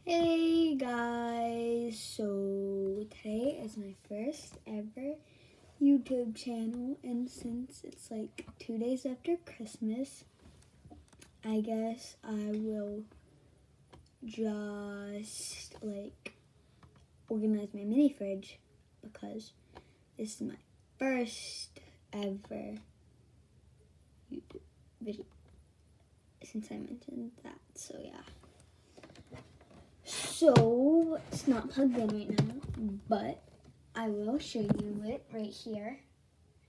Hey guys, so today is my first ever YouTube channel, and since it's like 2 days after Christmas, I guess I will just like organize my mini fridge because this is my first ever YouTube video since I mentioned that, so yeah. So, it's not plugged in right now, but I will show you it right here.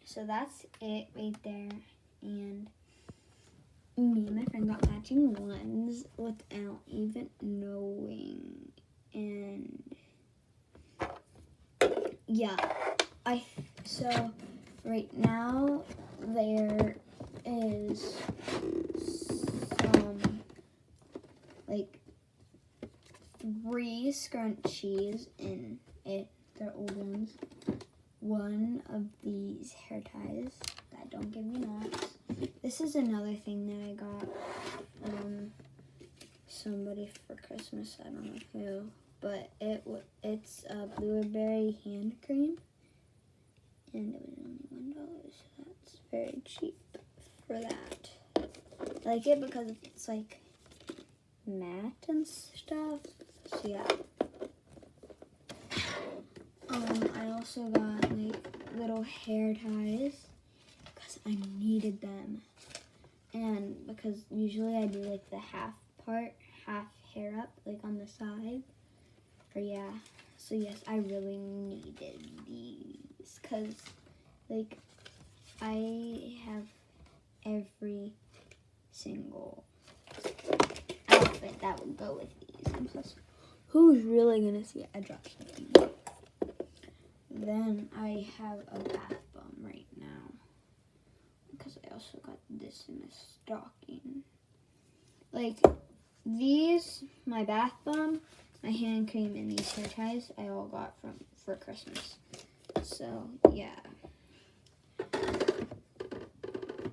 So that's it right there, and me and my friend got matching ones without even knowing, and yeah, so right now there is some like 3 scrunchies in it. They're old ones. One of these hair ties that don't give you knots. This is another thing that I got somebody for Christmas. I don't know who, but it's a blueberry hand cream, and it was only $1, so that's very cheap for that. I like it because it's like matte and stuff. So yeah. I also got like little hair ties because I needed them, and because usually I do like the half hair up, like on the side. Or yeah. So yes, I really needed these because like I have every single outfit that would go with these. And plus, who's really gonna see it? I dropped something. Then I have a bath bomb right now because I also got this in a stocking. Like these, my bath bomb, my hand cream, and these hair ties, I all got for Christmas. So yeah.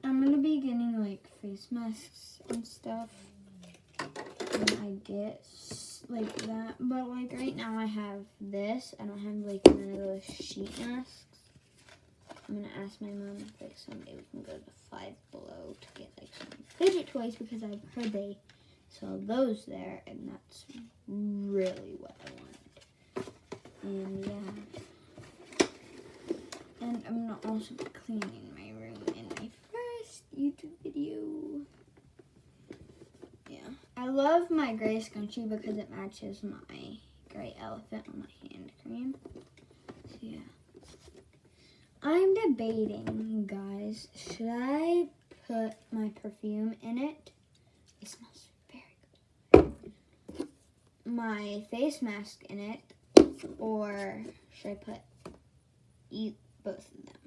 I'm gonna be getting like face masks and stuff when I get like that, but like right now I have this. I don't have like none of those sheet masks. I'm gonna ask my mom if like someday we can go to Five Below to get like some fidget toys because I've heard they sell those there, and that's really what I wanted. And yeah, and I'm gonna also be cleaning my room in my first YouTube video. I love my gray scrunchie because it matches my gray elephant on my hand cream. So yeah. I'm debating, guys, should I put my perfume in it? It smells very good. My face mask in it, or should I put both of them?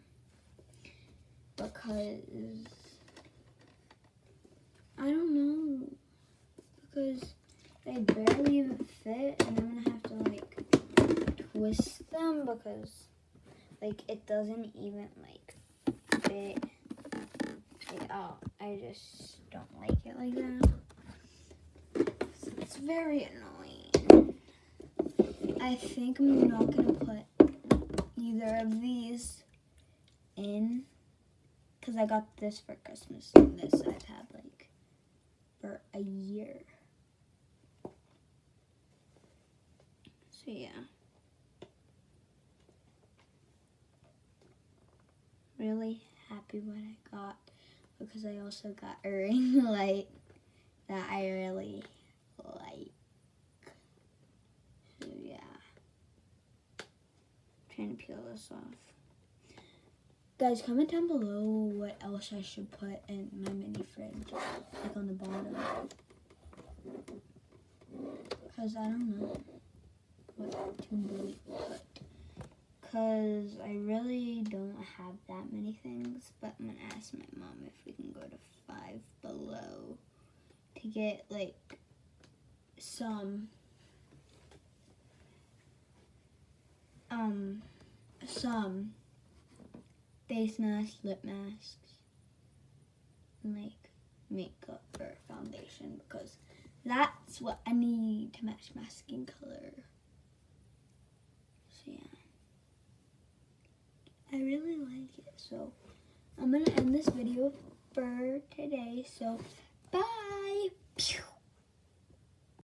Because I don't know. Because they barely even fit, and I'm gonna have to like twist them because like it doesn't even like fit. Like, oh, I just don't like it like that. So it's very annoying. I think I'm not gonna put either of these in because I got this for Christmas, and this I've had like for a year. So yeah. Really happy what I got because I also got a ring light that I really like. So yeah. Trying to peel this off. Guys, comment down below what else I should put in my mini fridge, like on the bottom. Because I don't know what to really put. Because I really don't have that many things, but I'm going to ask my mom if we can go to Five Below to get like some face masks, lip masks, and like makeup or foundation because That's what I need to match my skin color. So yeah, I really like it. So I'm gonna end this video for today. So bye. Pew.